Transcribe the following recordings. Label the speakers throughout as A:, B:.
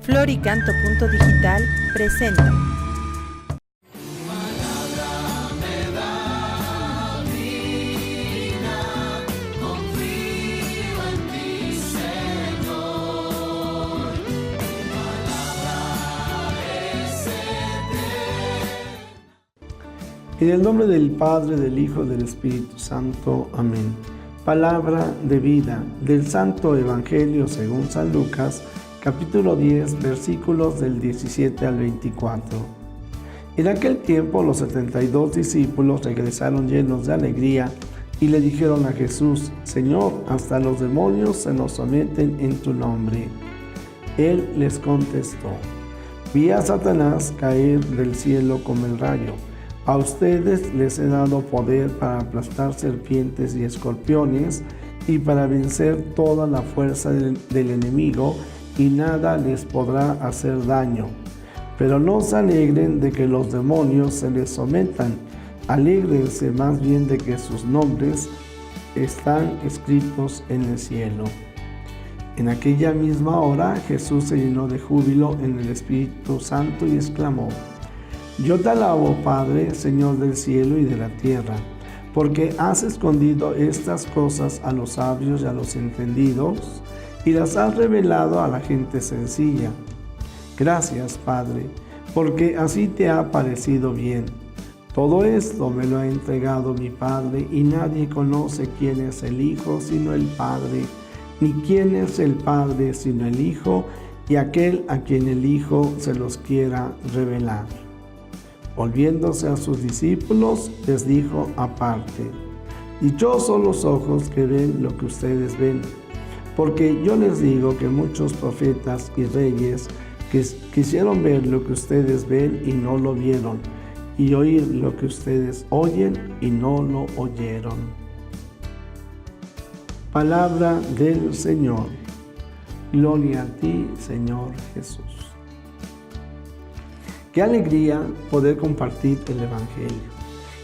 A: Floricanto.digital presenta.
B: En el nombre del Padre, del Hijo, del Espíritu Santo. Amén. Palabra de vida del Santo Evangelio según San Lucas, capítulo 10, versículos del 17 al 24. En aquel tiempo los 72 discípulos regresaron llenos de alegría y le dijeron a Jesús: Señor, hasta los demonios se nos someten en tu nombre. Él les contestó: vi a Satanás caer del cielo como el rayo. A ustedes les he dado poder para aplastar serpientes y escorpiones y para vencer toda la fuerza del enemigo, y nada les podrá hacer daño. Pero no se alegren de que los demonios se les sometan, alégrense más bien de que sus nombres están escritos en el cielo. En aquella misma hora Jesús se llenó de júbilo en el Espíritu Santo y exclamó: Yo te alabo, Padre, Señor del cielo y de la tierra, porque has escondido estas cosas a los sabios y a los entendidos, y las has revelado a la gente sencilla. Gracias, Padre, porque así te ha parecido bien. Todo esto me lo ha entregado mi Padre, y nadie conoce quién es el Hijo sino el Padre, ni quién es el Padre sino el Hijo, y aquel a quien el Hijo se los quiera revelar. Volviéndose a sus discípulos, les dijo aparte: Dichosos los ojos que ven lo que ustedes ven, porque yo les digo que muchos profetas y reyes que quisieron ver lo que ustedes ven y no lo vieron, y oír lo que ustedes oyen y no lo oyeron. Palabra del Señor. Gloria a ti, Señor Jesús. Qué alegría poder compartir el Evangelio,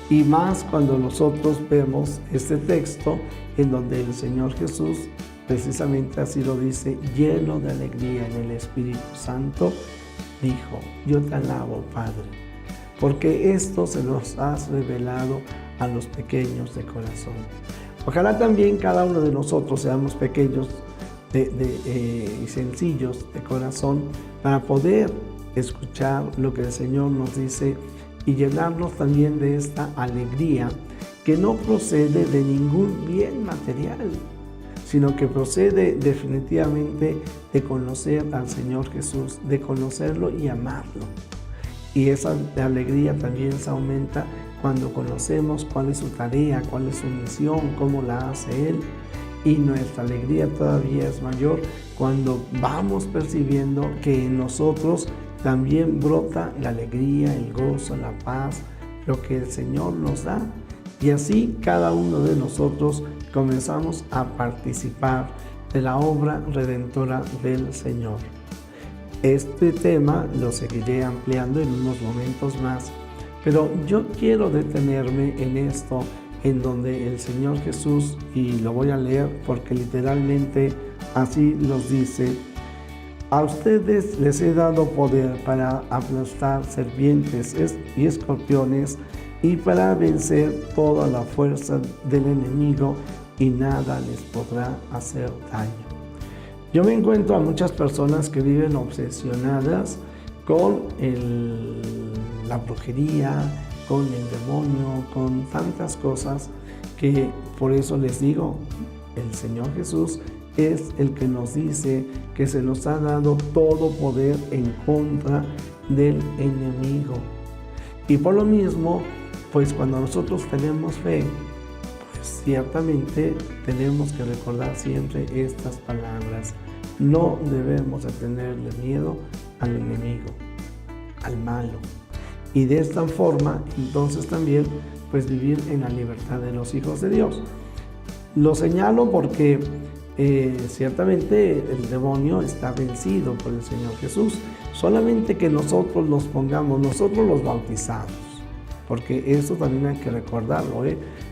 B: y más cuando nosotros vemos este texto en donde el Señor Jesús, precisamente así lo dice, lleno de alegría en el Espíritu Santo, dijo: yo te alabo, Padre, porque esto se nos has revelado a los pequeños de corazón. Ojalá también cada uno de nosotros seamos pequeños y sencillos de corazón para poder escuchar lo que el Señor nos dice y llenarnos también de esta alegría que no procede de ningún bien material, sino que procede definitivamente de conocer al Señor Jesús, de conocerlo y amarlo. Y esa alegría también se aumenta cuando conocemos cuál es su tarea, cuál es su misión, cómo la hace Él. Y nuestra alegría todavía es mayor cuando vamos percibiendo que en nosotros también brota la alegría, el gozo, la paz, lo que el Señor nos da. Y así cada uno de nosotros comenzamos a participar de la obra redentora del Señor. Este tema lo seguiré ampliando en unos momentos más, pero yo quiero detenerme en esto, en donde el Señor Jesús, y lo voy a leer porque literalmente así los dice: a ustedes les he dado poder para aplastar serpientes y escorpiones y para vencer toda la fuerza del enemigo, y nada les podrá hacer daño. Yo me encuentro a muchas personas que viven obsesionadas con la brujería, con el demonio, con tantas cosas, que por eso les digo, el Señor Jesús es el que nos dice que se nos ha dado todo poder en contra del enemigo. Y por lo mismo, pues cuando nosotros tenemos fe, pues ciertamente tenemos que recordar siempre estas palabras: no debemos de tenerle miedo al enemigo, al malo. Y de esta forma, entonces también, pues vivir en la libertad de los hijos de Dios. Lo señalo porque ciertamente el demonio está vencido por el Señor Jesús. Solamente que nosotros nos pongamos, nosotros los bautizados, porque eso también hay que recordarlo,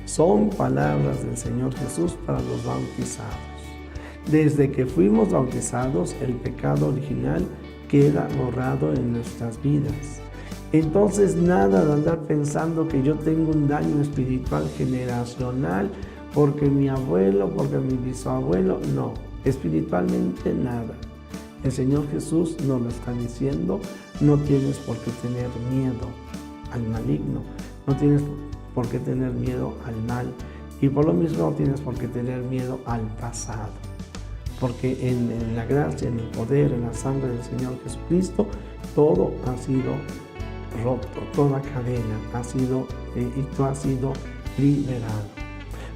B: son palabras del Señor Jesús para los bautizados. Desde que fuimos bautizados, el pecado original queda borrado en nuestras vidas. Entonces nada de andar pensando que yo tengo un daño espiritual generacional porque mi abuelo, porque mi bisabuelo, no, espiritualmente nada. El Señor Jesús nos lo está diciendo, no tienes por qué tener miedo al maligno, no tienes por qué tener miedo al mal y por lo mismo no tienes por qué tener miedo al pasado. Porque en la gracia, en el poder, en la sangre del Señor Jesucristo, todo ha sido roto, toda cadena ha sido y tú has sido liberado.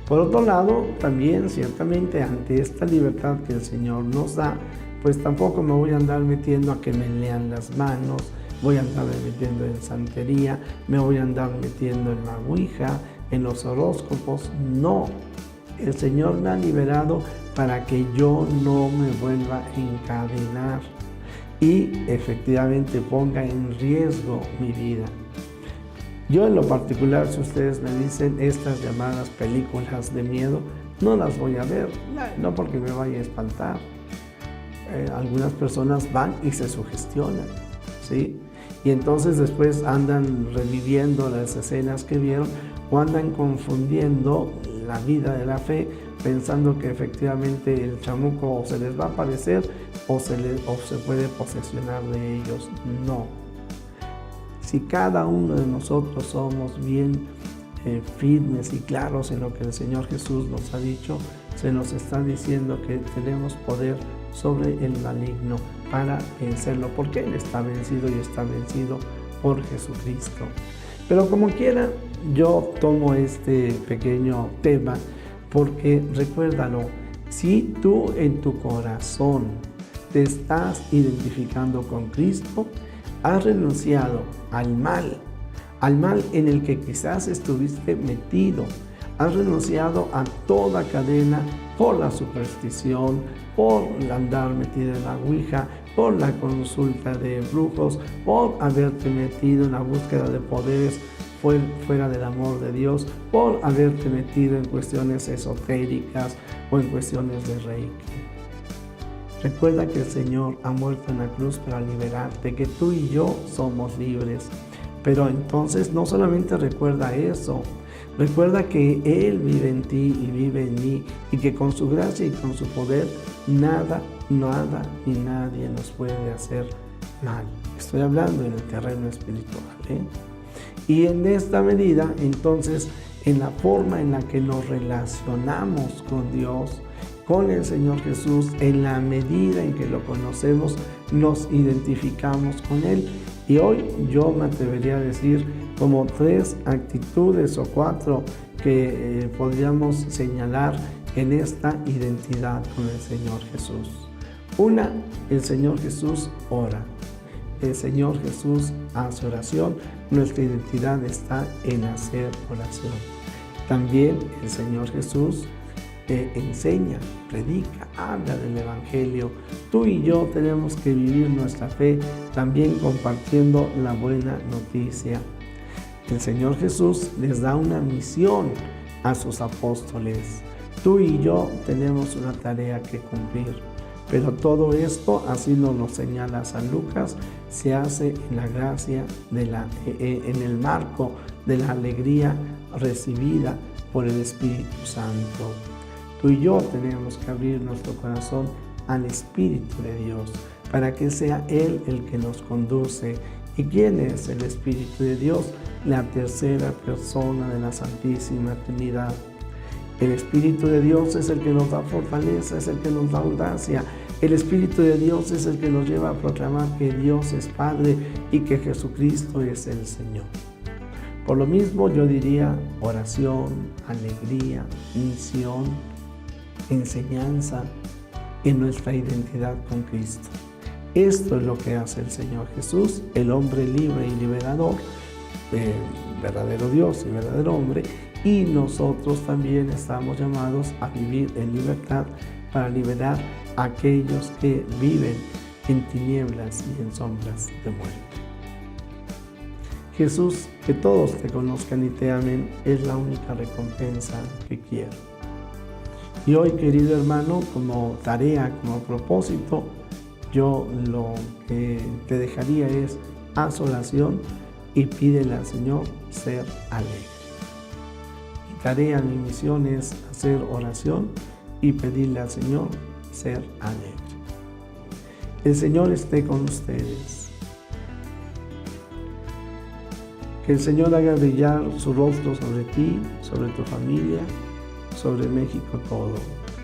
B: Por otro lado, también ciertamente ante esta libertad que el Señor nos da, pues tampoco me voy a andar metiendo a que me lean las manos, voy a andar metiendo en santería, me voy a andar metiendo en la ouija, en los horóscopos. No, el Señor me ha liberado para que yo no me vuelva a encadenar y efectivamente ponga en riesgo mi vida. Yo en lo particular, si ustedes me dicen estas llamadas películas de miedo, no las voy a ver, no porque me vaya a espantar. Algunas personas van y se sugestionan, ¿sí? Y entonces después andan reviviendo las escenas que vieron o andan confundiendo la vida de la fe pensando que efectivamente el chamuco o se les va a aparecer o se puede posesionar de ellos. No. Si cada uno de nosotros somos bien firmes y claros en lo que el Señor Jesús nos ha dicho, se nos está diciendo que tenemos poder sobre el maligno para vencerlo, porque Él está vencido y está vencido por Jesucristo. Pero como quiera, yo tomo este pequeño tema porque recuérdalo, si tú en tu corazón te estás identificando con Cristo, has renunciado al mal en el que quizás estuviste metido, has renunciado a toda cadena por la superstición, por andar metido en la ouija, por la consulta de brujos, por haberte metido en la búsqueda de poderes fuera del amor de Dios, por haberte metido en cuestiones esotéricas o en cuestiones de Reiki. Recuerda que el Señor ha muerto en la cruz para liberarte, que tú y yo somos libres. Pero entonces no solamente recuerda eso, recuerda que Él vive en ti y vive en mí y que con su gracia y con su poder nada ni nadie nos puede hacer mal. Estoy hablando en el terreno espiritual, Y en esta medida, entonces, en la forma en la que nos relacionamos con Dios, con el Señor Jesús, en la medida en que lo conocemos, nos identificamos con Él. Y hoy yo me atrevería a decir como 3 actitudes o 4 que podríamos señalar en esta identidad con el Señor Jesús. Una, el Señor Jesús ora. El Señor Jesús hace oración. Nuestra identidad está en hacer oración. También el Señor Jesús enseña, predica, habla del Evangelio. Tú y yo tenemos que vivir nuestra fe también compartiendo la buena noticia. El Señor Jesús les da una misión a sus apóstoles. Tú y yo tenemos una tarea que cumplir. Pero todo esto, así nos lo señala San Lucas, se hace en la gracia, en el marco de la alegría recibida por el Espíritu Santo. Tú y yo tenemos que abrir nuestro corazón al Espíritu de Dios para que sea Él el que nos conduce. ¿Y quién es el Espíritu de Dios? La tercera persona de la Santísima Trinidad. El Espíritu de Dios es el que nos da fortaleza, es el que nos da audacia. El Espíritu de Dios es el que nos lleva a proclamar que Dios es Padre y que Jesucristo es el Señor. Por lo mismo yo diría oración, alegría, misión, enseñanza en nuestra identidad con Cristo. Esto es lo que hace el Señor Jesús, el hombre libre y liberador, el verdadero Dios y verdadero hombre, y nosotros también estamos llamados a vivir en libertad para liberar a aquellos que viven en tinieblas y en sombras de muerte. Jesús, que todos te conozcan y te amen, es la única recompensa que quiero. Y hoy, querido hermano, como tarea, como propósito, Yo lo que te dejaría es, haz oración y pídele al Señor ser alegre. Mi tarea, mi misión es hacer oración y pedirle al Señor ser alegre. El Señor esté con ustedes. Que el Señor haga brillar su rostro sobre ti, sobre tu familia, sobre México todo.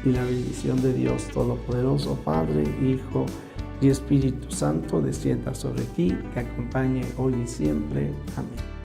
B: Y la bendición de Dios Todopoderoso, Padre, Hijo y Espíritu Santo, descienda sobre ti, te acompañe hoy y siempre. Amén.